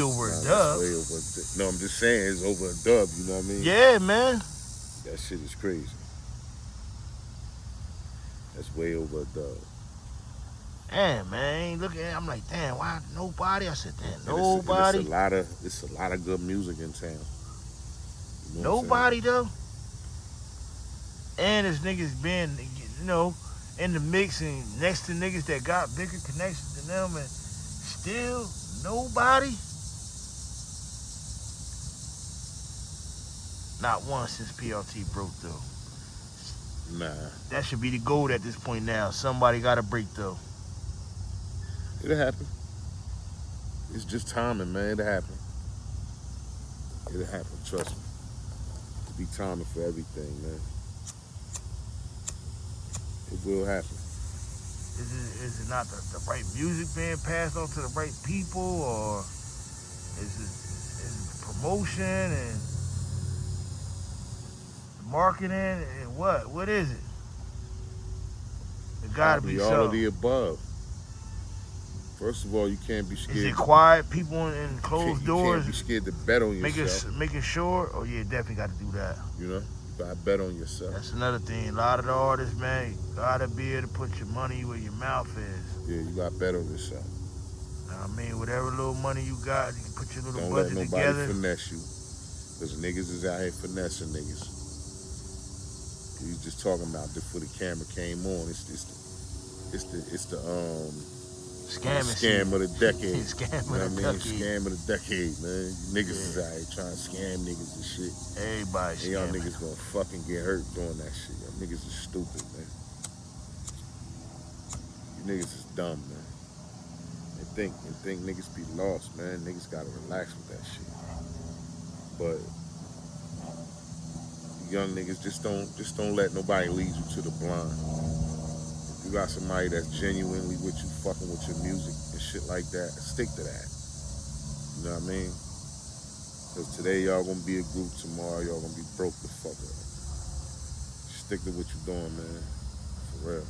over a Nah, dub. that's way over. No, I'm just saying it's over a dub. You know what I mean? Yeah, man. That shit is crazy. That's way over a dub. Damn, man. Look at, I'm like, damn, why nobody? I said, damn, And nobody. it's a lot of good music in town. You know what I'm Nobody though. And there's niggas been, in the mix and next to niggas that got bigger connections than them, and still nobody. Not one since PRT broke through. saying? Nah, That should be the goal at this point now. Somebody got to break through. it'll happen. It's just timing, man. It'll happen. It'll happen. Trust me. It'll be timing for everything, man. It will happen. Is it not the right music being passed on to the right people, or is it promotion and marketing and what? What is it? It gotta be Probably all of so. the above. First of all, you can't be scared. Is it quiet? People in closed You doors can't be scared to bet on yourself. making sure? Oh yeah, definitely got to do that. You know, you gotta bet on yourself. That's another thing. A lot of the artists, man, gotta be able to put your money where your mouth is. Yeah, you gotta bet on yourself. I mean, whatever little money you got, you can put your little Don't let budget nobody together. finesse you, cause niggas is out here finessing niggas. You just talking about before the camera came on. It's the scam of the decade. Scam You know what I of the mean? decade. Scam of the decade, man. You niggas is out here trying to scam niggas and shit. Everybody And y'all scamming. niggas gonna fucking get hurt doing that shit. Y'all niggas is stupid, man. You niggas is dumb, man. And think niggas be lost, man. Niggas gotta relax with that shit. But you young niggas just don't let nobody lead you to the blind. If you got somebody that's genuinely with you, fucking with your music and shit like that, stick to that. You know what I mean? Cause today y'all gonna be a group, tomorrow y'all gonna be broke the fuck up. Stick to what you're doing, man. For real.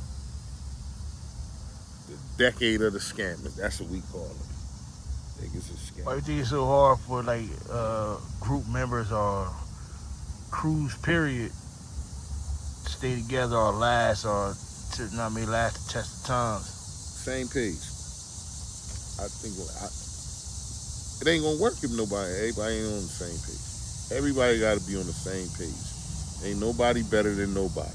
The decade of the scammers, that's what we call it. Niggas is Why you scammers. think it's so hard for like group members or crews period to stay together or last or to last the test of times? Same page. I think it ain't gonna work if everybody ain't on the same page. Everybody gotta be on the same page. Ain't nobody better than nobody.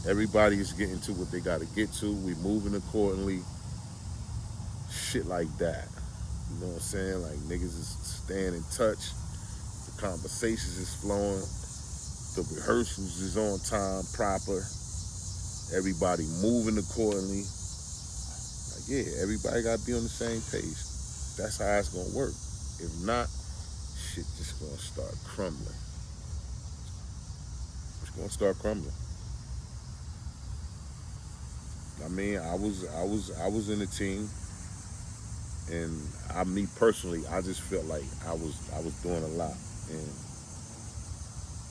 Everybody is getting to what they gotta get to. We moving accordingly. Shit like that. You know what I'm saying? Like niggas is staying in touch. The conversations is flowing. The rehearsals is on time, proper. Everybody moving accordingly. Like, yeah, everybody gotta be on the same page. That's how it's gonna work. If not, shit just gonna start crumbling. It's gonna start crumbling. I mean, I was in a team, and me personally, I just felt like I was doing a lot, and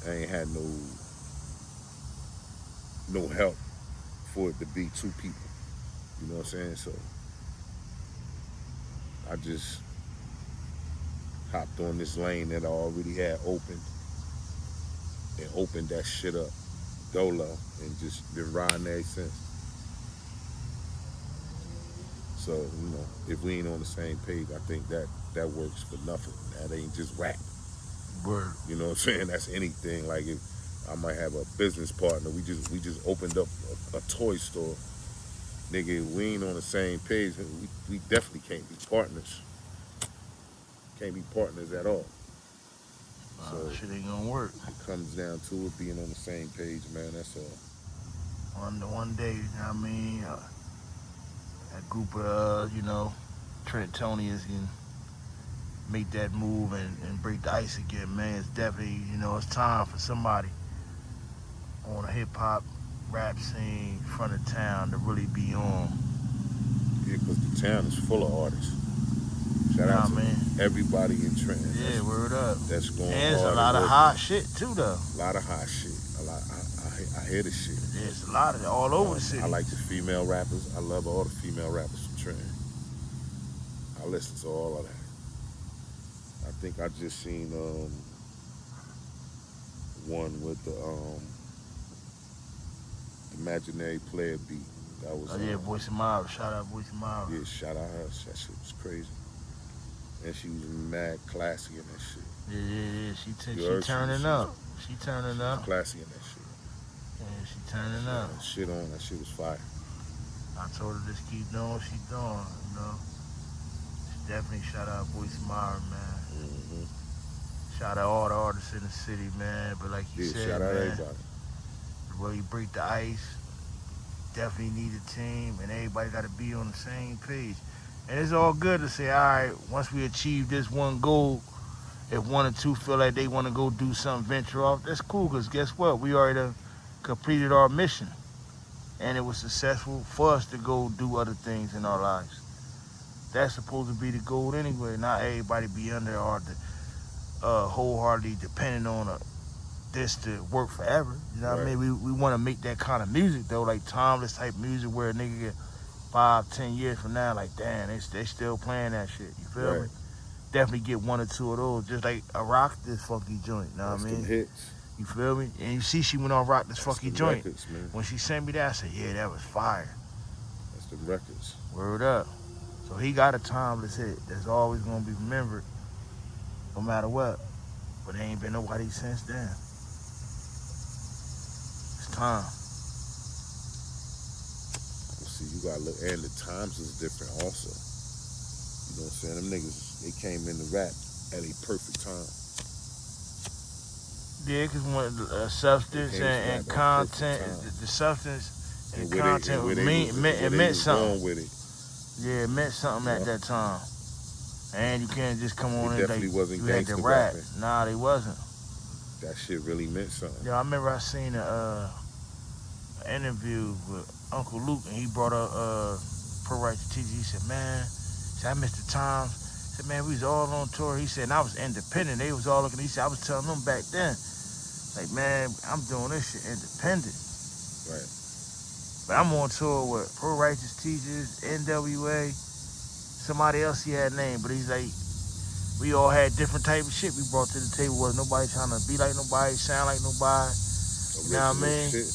I ain't had no help for it to be two people. You know what I'm saying? So I just hopped on this lane that I already had opened and opened that shit up dolo and just been riding there since. So, if we ain't on the same page, I think that works for nothing. That ain't just rap. Word. You know what I'm saying? That's anything. Like if I might have a business partner, we just opened up a toy store. Nigga, if we ain't on the same page, we definitely can't be partners. Can't be partners at all. So Shit ain't gonna work. it comes down to it being on the same page, man. That's all. One day, you know what I mean? That group of, Trentonians can make that move and break the ice again, man. It's definitely, it's time for somebody on a hip hop rap scene, front of town to really be on. Yeah, because the town is full of artists. Shout Nah, out to man. everybody in Trenton. Yeah, word up. That's going And it's hard a lot and of working. hot shit too, though. A lot of hot shit. I hear the shit. There's a lot of it all over the city. I like the female rappers. I love all the female rappers from Trenton. I listen to all of that. I think I just seen one with the imaginary player beat. That was Voice of Myra. Shout out Voice of Myra. yeah, shout out her. That shit was crazy. And she was mad classy in that shit. Yeah. She You turning up. She turning up. Classy in that shit. Yeah, she turning up. That shit was fire. I told her just keep doing what she doing, Definitely shout out Voice of Myra, man. Mm-hmm. Shout out all the artists in the city, man. But like you said, shout out man, everybody. to really break the ice, definitely need a team, and everybody got to be on the same page. And it's all good to say, all right, once we achieve this one goal, if one or two feel like they want to go do something, venture off, that's cool, because guess what? We already done completed our mission. And it was successful for us to go do other things in our lives. That's supposed to be the goal anyway. Not everybody be under or wholeheartedly depending on this to work forever. You know what I mean? We want to make that kind of music though, like timeless type music where a nigga get 5-10 years from now, like damn, they still playing that shit. You feel me? Definitely get one or two of those, just like a Rock This Funky Joint. You know what I mean? Hits. You feel me? And you see she went on Rock This Funky Joint. Records, man. When she sent me that, I said, yeah, that was fire. That's the records. Word up. So he got a timeless hit that's always gonna be remembered, no matter what. But there ain't been nobody since then. It's time. Well, see, you gotta look, and the times is different also. You know what I'm saying? Them niggas, they came in to rap at a perfect time. Yeah, because when substance and content, the substance and content meant something. With it. Yeah, it meant something at that time. And you can't just come on and definitely wasn't you had to gangsta rap. rapping. Nah, they wasn't. That shit really meant something. Yeah, I remember I seen an interview with Uncle Luke, and he brought up Pro Right to Teach. He said, man, I missed the times. He said, man, we was all on tour. He said, and I was independent. They was all looking. He said, I was telling them back then, like, man, I'm doing this shit independent. Right. But I'm on tour with Pro Righteous Teachers, NWA, somebody else he had named, but he's like, we all had different type of shit we brought to the table. Wasn't nobody trying to be like nobody, sound like nobody. You know what I mean? Shit.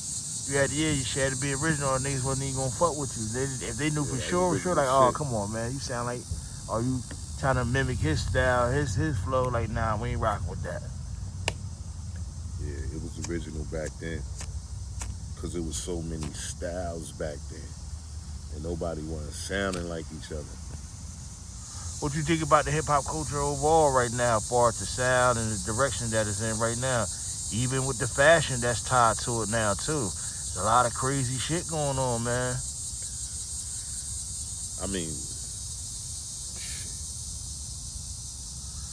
You had to be original, or niggas wasn't even gonna fuck with you. If they knew for sure, like, oh, come on, man, you sound like, are you trying to mimic his style, his flow? Like, nah, we ain't rocking with that. Yeah, it was original back then. Because it was so many styles back then. And nobody wasn't sounding like each other. What you think about the hip-hop culture overall right now, as far as the sound and the direction that it's in right now? Even with the fashion that's tied to it now, too. There's a lot of crazy shit going on, man. I mean,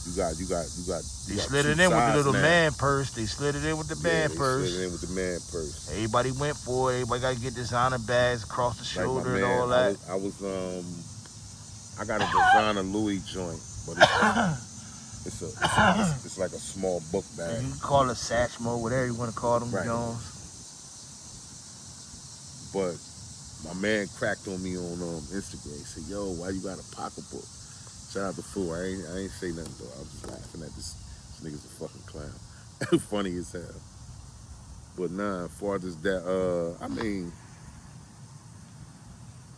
you got. They slid it in with the little man purse. They slid it in with the man purse. Slid it in with the man purse. Everybody went for it. Everybody got to get designer bags across the shoulder like and all that. I got a designer Louis joint, but it's like a small book bag. You can call it Satchmo, whatever you want to call them, right. Jones. But my man cracked on me on Instagram. He said, "Yo, why you got a pocketbook?" Shout out to Fool. I ain't say nothing though. I was just laughing at this nigga's a fucking clown. Funny as hell. But nah, as far as that, I mean,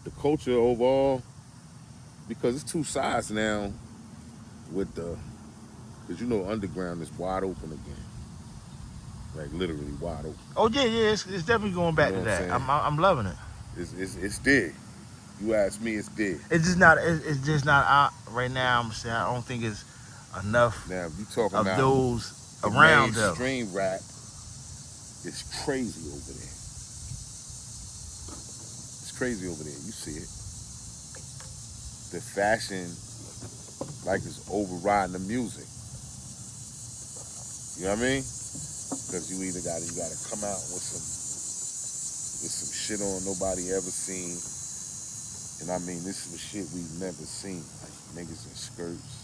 the culture overall, because it's two sides now with the, because you know underground is wide open again, like literally wide open. Oh yeah, yeah, it's definitely going You back know to what I'm that. saying? I'm loving it. It's dead. You ask me, it's dead. It's just not. It's just not out right now. I'm saying I don't think it's enough Now, if you talking of about those the around though. mainstream rap, it's crazy over there. It's crazy over there. You see it. The fashion, like, is overriding the music. You know what I mean? Because you gotta come out with some shit on nobody ever seen. And I mean, this is the shit we've never seen. Like niggas in skirts.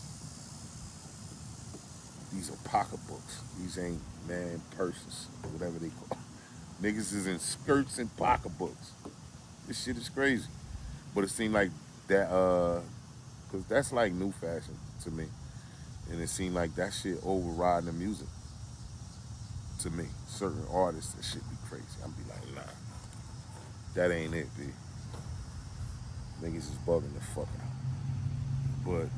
These are pocketbooks. These ain't man purses, whatever they call. Niggas is in skirts and pocketbooks. This shit is crazy. But it seemed like that, cause that's like new fashion to me. And it seemed like that shit overriding the music. To me, certain artists, that shit be crazy. I'm be like, nah, that ain't it, B. Niggas is bugging the fuck out. But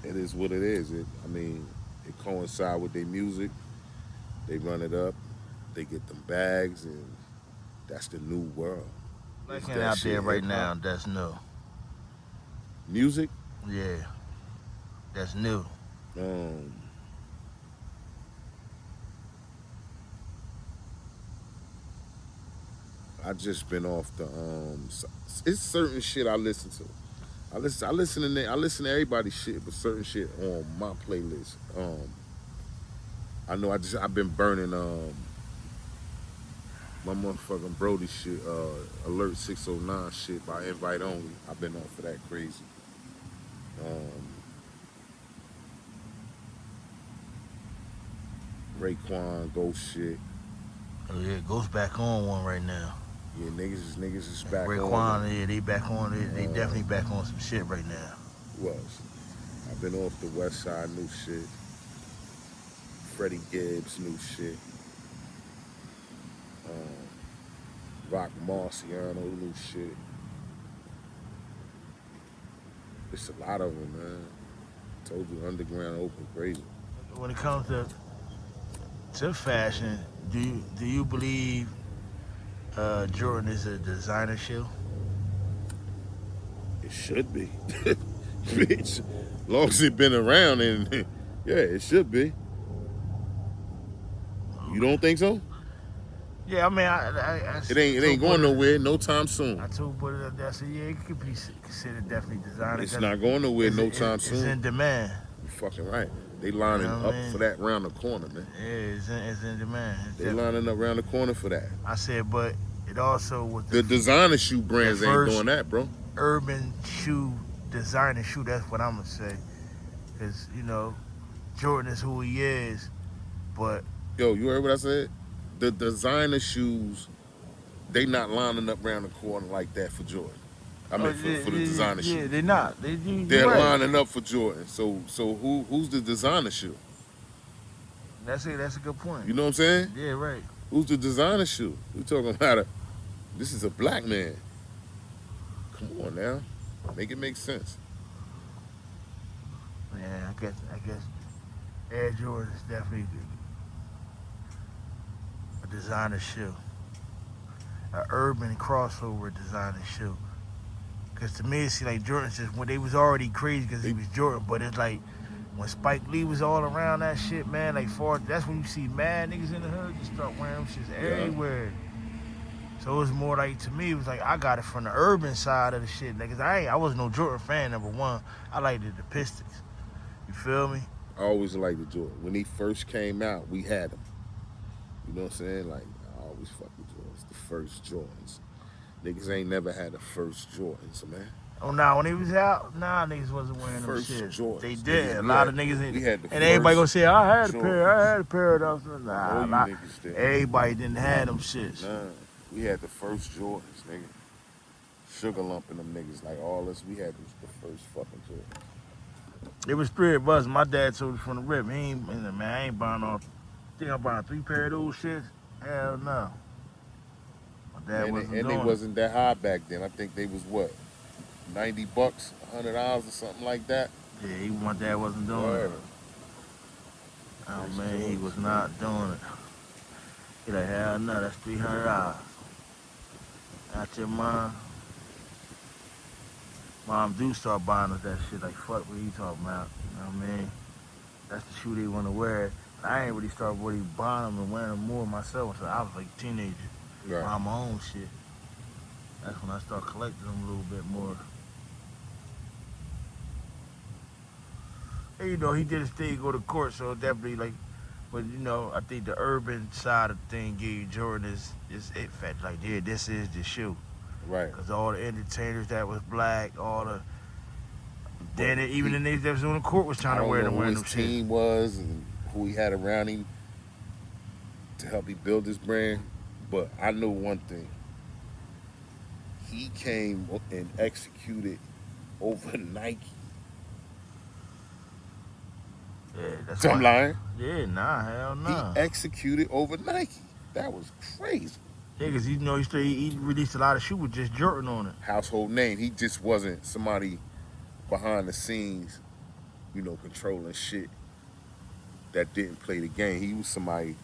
it is what it is. I mean, it coincide with their music. They run it up. They get them bags, and that's the new world. Is Like that out shit there right hip now, hop? that's new. Music? Yeah, that's new. Um, I just been off the it's certain shit I listen to. I listen to everybody's shit, but certain shit on my playlist. I know I've been burning my motherfucking Brody shit, Alert 609 shit by invite only. I've been off of that crazy. Um, Raekwon Ghost shit. Oh yeah, it goes back on one right now. Yeah, niggas is back on Raekwon, it. yeah, they back on it. They Uh, definitely back on some shit right now. who else? I've been off the West Side new shit. Freddie Gibbs new shit. Rock Marciano new shit. It's a lot of them, man. Told you underground open crazy. When it comes to fashion, do you believe Jordan is a designer shoe? It should be. Bitch. Long as it been around and yeah, it should be. You don't think so? Yeah, I mean, It ain't going nowhere no time soon. I told Buddha that I said, yeah, it could be considered definitely designer. It's not going nowhere no time It's soon. in demand. You fucking right. They lining You know what up I mean? for that round the corner, man. Yeah, it's in demand. They lining up around the corner for that. I said, but it also with The designer shoe brands the ain't first doing that, bro. urban shoe, designer shoe. That's what I'm gonna say, because Jordan is who he is, but Yo, you heard what I said? The designer shoes, they not lining up around the corner like that for Jordan. I mean, for the designer yeah, shoes. they're not. They're Right. lining up for Jordan. So who's the designer shoe? That's it. That's a good point. You know what I'm saying? Yeah, right. Who's the designer shoe? We talking about this is a black man. Come on now, make it make sense. Yeah, I guess Air Jordan is definitely a designer shoe, an urban crossover designer shoe. Cause to me, it seemed like Jordan's just when they was already crazy because he was Jordan, but it's like when Spike Lee was all around that shit, man. Like that's when you see mad niggas in the hood just start wearing them shits everywhere. So it was more like, to me, it was like I got it from the urban side of the shit. Like, 'cause I was no Jordan fan, number one. I liked the Pistons. You feel me? I always liked the Jordan. When he first came out, we had him. You know what I'm saying? Like, I always fuck with Jordans. The first Jordans. Niggas ain't never had the first Jordans, man. Oh, nah, when he was out, niggas wasn't wearing them First shit. Jordans. They did. Niggas, a lot of niggas. we had the and everybody gonna first say, I had a Jordans. pair of those. Nah, All you nah. niggas did. Everybody didn't have them shits. Nah, we had the first Jordans, nigga. Sugar lumping them niggas like all us. We had the first fucking Jordans. It was three of us. My dad told us from the rip. He ain't, man, I ain't buying all. Think I'm buying 3 pair of those shits? Hell no. My dad wasn't And doing they wasn't that high back then. I think they was what? $90, $100 or something like that. Yeah, even my dad wasn't doing it. Word. Oh Nice man, he was Jordans, man. not doing it. He like, hell no, that's $300. Out your mom. Mom do start buying us that shit. Like, fuck what you talking about. You know what I mean? That's the shoe they want to wear. I ain't really started really buying them and wearing them more myself until I was like a teenager. Right. Buying my own shit. That's when I started collecting them a little bit more. And, you know, he did his thing, go to court, so definitely like, but you know, I think the urban side of the thing gave Jordan is it fact. Like, yeah, this is the shoe. Right. Cause all the entertainers that was black, all the But then even the niggas that was on the court was trying I to don't wear know them who wearing his them shit. team was and who he had around him to help him build his brand. But I know one thing. He came and executed over Nike. Yeah, that's So I'm why. lying. Yeah, nah, hell He nah. executed over Nike. That was crazy. Yeah, cause you know he released a lot of shoes with just Jordan on it. Household name. He just wasn't somebody behind the scenes, controlling shit that didn't play the game. He was somebody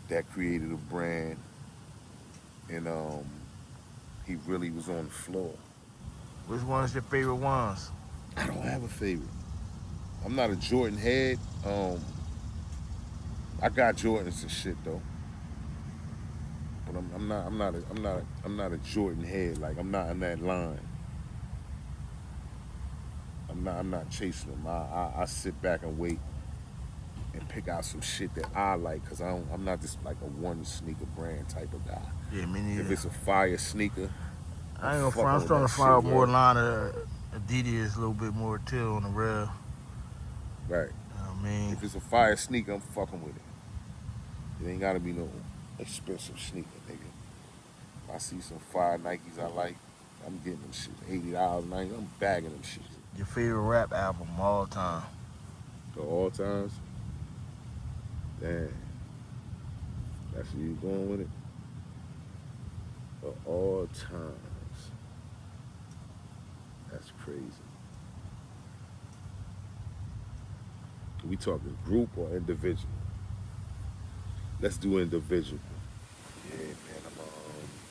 that created a brand, and he really was on the floor. Which one's your favorite ones? I don't have a favorite. I'm not a Jordan head. I got Jordans and shit though, but I'm not a Jordan head. Like I'm not in that line. I'm not chasing them. I sit back and wait and pick out some shit that I like because I'm not just like a one sneaker brand type of guy. Yeah, me neither. If it's a fire sneaker, I ain't gonna fucking front. I'm with starting that to find out shit, more bro. line of Adidas, a little bit more too on the rail. Right. You know what I mean? If it's a fire sneaker, I'm fucking with it. It ain't gotta be no expensive sneaker, nigga. If I see some fire Nikes I like, I'm getting them shit. $80, $90, I'm bagging them shit. Your favorite rap album of all time? For all times, damn. That's where you going with it? For all times. That's crazy. We talking group or individual? Let's do individual. Yeah, man.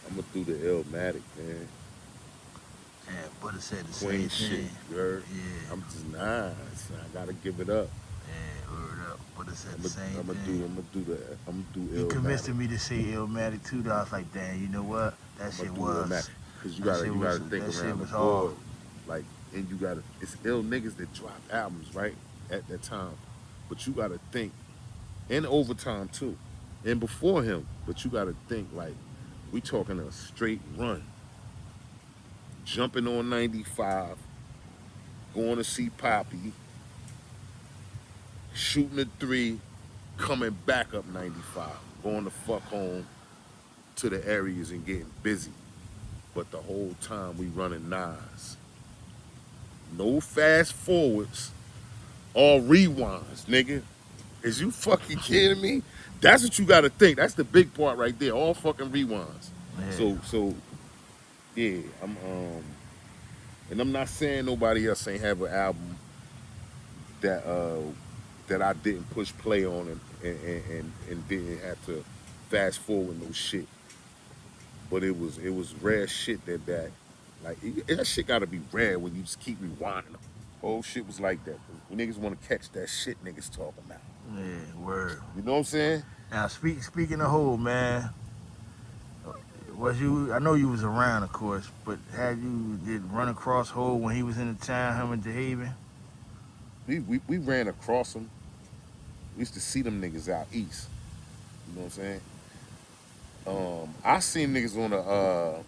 I'm gonna do the Illmatic, man. Yeah, Butter said the Queen same shit, thing. you heard? Yeah. I'm just nice. I gotta give it up. Yeah, word up. Butter said I'm the same gonna thing. do He convinced Illmatic. me to say Illmatic too. Though I was like, damn, you know what? That I'm shit gonna do was. Illmatic. Cause you That gotta shit you was. gotta think That shit around the was board. hard. Like, and you gotta, it's ill niggas that drop albums, right? At that time. But you gotta think, and overtime too. And before him, but you gotta think like, we talking a straight run. Jumping on 95, going to see Poppy, shooting a three, coming back up 95, going the fuck home to the areas and getting busy. But the whole time we running nines. No fast forwards, all rewinds, nigga. Is you fucking kidding me? That's what you gotta think. That's the big part right there. All fucking rewinds. Yeah. So yeah, and I'm not saying nobody else ain't have an album that that I didn't push play on and didn't have to fast forward no shit. But it was rare shit that like that shit gotta be rare when you just keep rewinding them. Whole shit was like that. Niggas wanna catch that shit niggas talking about. Yeah, word. You know what I'm saying? Now, speaking of whole, man, was you? I know you was around, of course, but did run across Hole when he was in the town, him and DeHaven? We ran across them. We used to see them niggas out east. You know what I'm saying? I seen niggas on the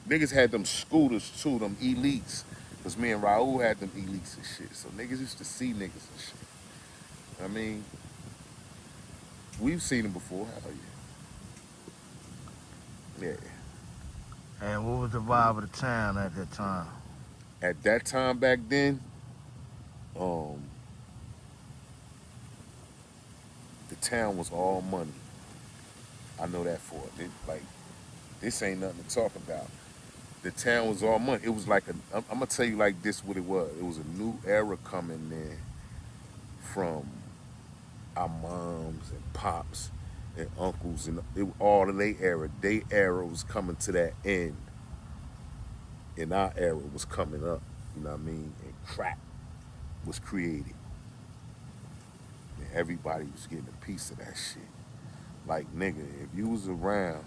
niggas had them scooters too, them elites. Cause me and Raul had them elites and shit. So niggas used to see niggas and shit. I mean, we've seen them before. Hell yeah. Yeah. And what was the vibe of the town at that time? At that time back then, um, the town was all money. I know that for it. Like, this ain't nothing to talk about. the town was all money. It was like I'm gonna tell you like this what it was. It was a new era coming in from our moms and pops and uncles and all of their era. Their era was coming to that end, and our era was coming up. You know what I mean? And crack was created, and everybody was getting a piece of that shit. Like nigga, if you was around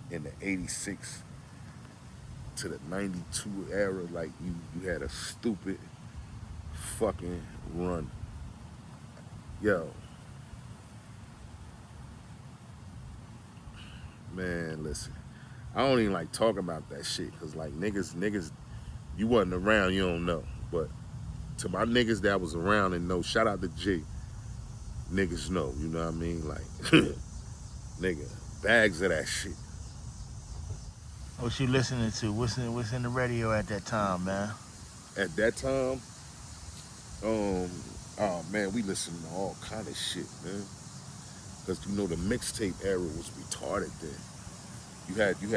in the '86 to the '92 era, like you had a stupid fucking run. Yo, man, listen. I don't even like talking about that shit because like niggas, you wasn't around, you don't know. But to my niggas that was around and know, shout out to G. Niggas know, you know what I mean? Like, nigga, bags of that shit. What you listening to? What's in the radio at that time, man? At that time, oh man, we listened to all kind of shit, man. Cause you know the mixtape era was retarded then. You had the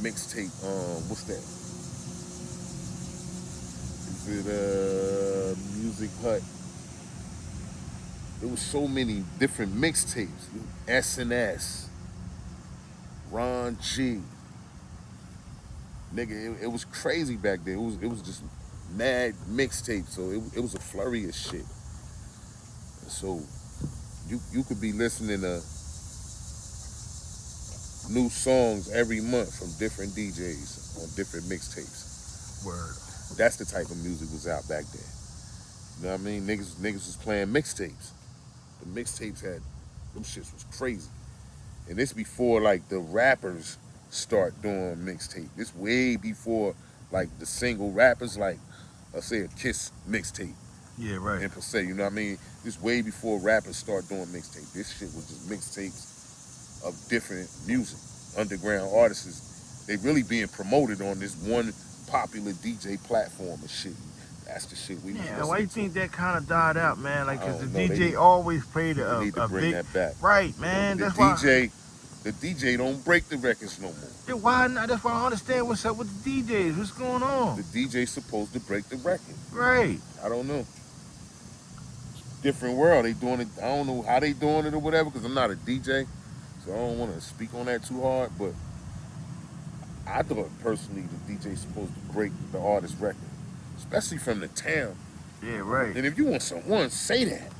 mixtape, what's that? Is it Music Hut? There was so many different mixtapes. S&S, Ron G. Nigga, it was crazy back then. It was just mad mixtapes. So it was a flurry of shit. So you could be listening to new songs every month from different DJs on different mixtapes. Word. That's the type of music was out back then. You know what I mean? Niggas was playing mixtapes. The mixtapes had them shits was crazy. And this before like the rappers start doing mixtape. This way before like the single rappers, like let's say a Kiss mixtape. Yeah, right. And per se, you know what I mean? This way before rappers start doing mixtape. This shit was just mixtapes of different music. Underground artists, they really being promoted on this one popular DJ platform and shit. That's the shit we need. Yeah, why you think that kind of died out, man? Like, cause the know, DJ always played a need to bring big, that back. Right, man. The That's DJ, the DJ don't break the records no more. Yeah, why not? That's why I don't understand what's up with the DJs. What's going on? The DJ's supposed to break the record. Right. I don't know. Different world. They doing it. I don't know how they doing it or whatever because I'm not a DJ, so I don't want to speak on that too hard. But I thought personally the DJ's supposed to break the artist's record, especially from the town. Yeah, right. And if you want someone, say that.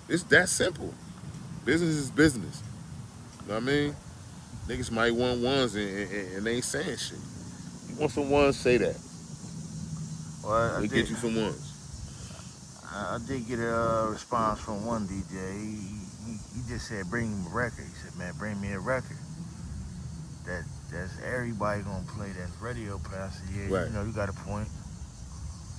It's that simple. Business is business. You know what I mean? Niggas might want ones and they ain't saying shit. You want some ones, say that. Well, They get you some ones. I did get a response from one DJ. He just said, bring him a record. He said, man, bring me a record. That's everybody gonna play. That's radio play. I said, yeah, Right. you know, you got a point.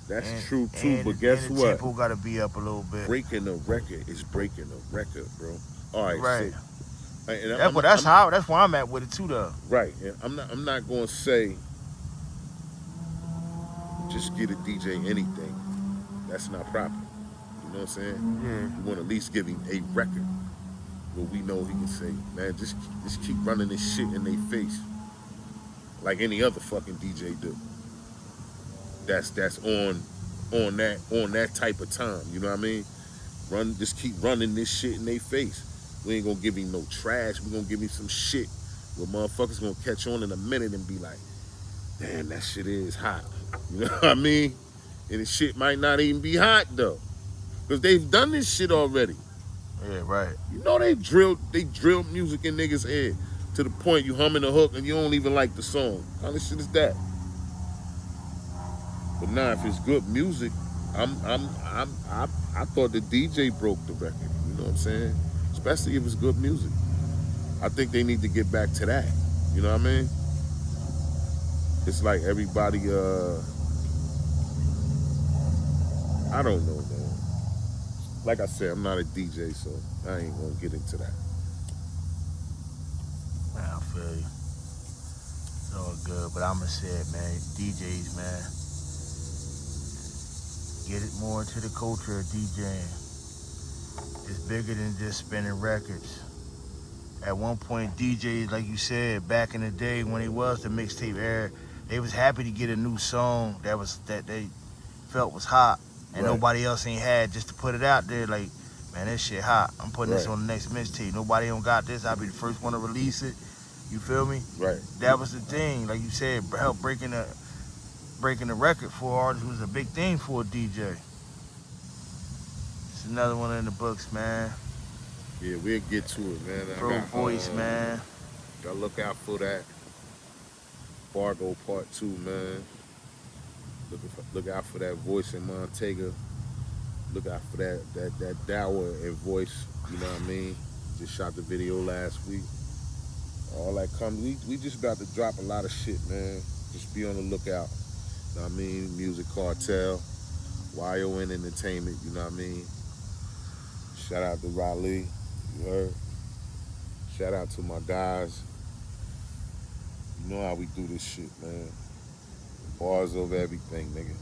That's true too, but guess and the what? tempo gotta be up a little bit. Breaking a record is breaking a record, bro. All right, Right. So, and that's where I'm at with it too, though. right. And I'm not gonna say just get a DJ anything. That's not proper. You know what I'm saying? Yeah. You want to at least give him a record where we know he can say, man, just keep running this shit in their face like any other fucking DJ do. That's on that type of time. You know what I mean? Just keep running this shit in their face. We ain't gonna give him no trash. We gonna give him some shit where motherfuckers gonna catch on in a minute and be like, damn, that shit is hot. You know what I mean? And the shit might not even be hot though, because they've done this shit already. Yeah, right. You know they drilled music in niggas' head to the point you humming the hook and you don't even like the song. What kind of shit is that? But now, if it's good music, I thought the DJ broke the record. You know what I'm saying? Especially if it's good music. I think they need to get back to that. You know what I mean? It's like everybody. I don't know, man. Like I said, I'm not a DJ, so I ain't gonna get into that. Man, I feel you. It's all good, but I'ma say it, man. DJs, man. Get it more into the culture of DJing. It's bigger than just spinning records. At one point, DJs, like you said, back in the day when it was the mixtape era, they was happy to get a new song that they felt was hot, and Right. nobody else ain't had, just to put it out there. Like, man, that shit hot. I'm putting this Right. on the next mixtape. Nobody don't got this. I'll be the first one to release it. You feel me? Right. That was the thing. Like you said, help breaking the record for an artist was a big thing for a DJ. It's another one in the books, man. Yeah, we'll get to it, man. Pro voice, man. Gotta look out for that. Fargo Part 2, man. Look out for that voice in Montega. Look out for that Dower and voice, you know what I mean? Just shot the video last week. All that comes, we just about to drop a lot of shit, man. Just be on the lookout. You know what I mean? Music Cartel, YON Entertainment, you know what I mean? Shout out to Raleigh, you heard? Shout out to my guys. You know how we do this shit, man. Bars over everything, nigga.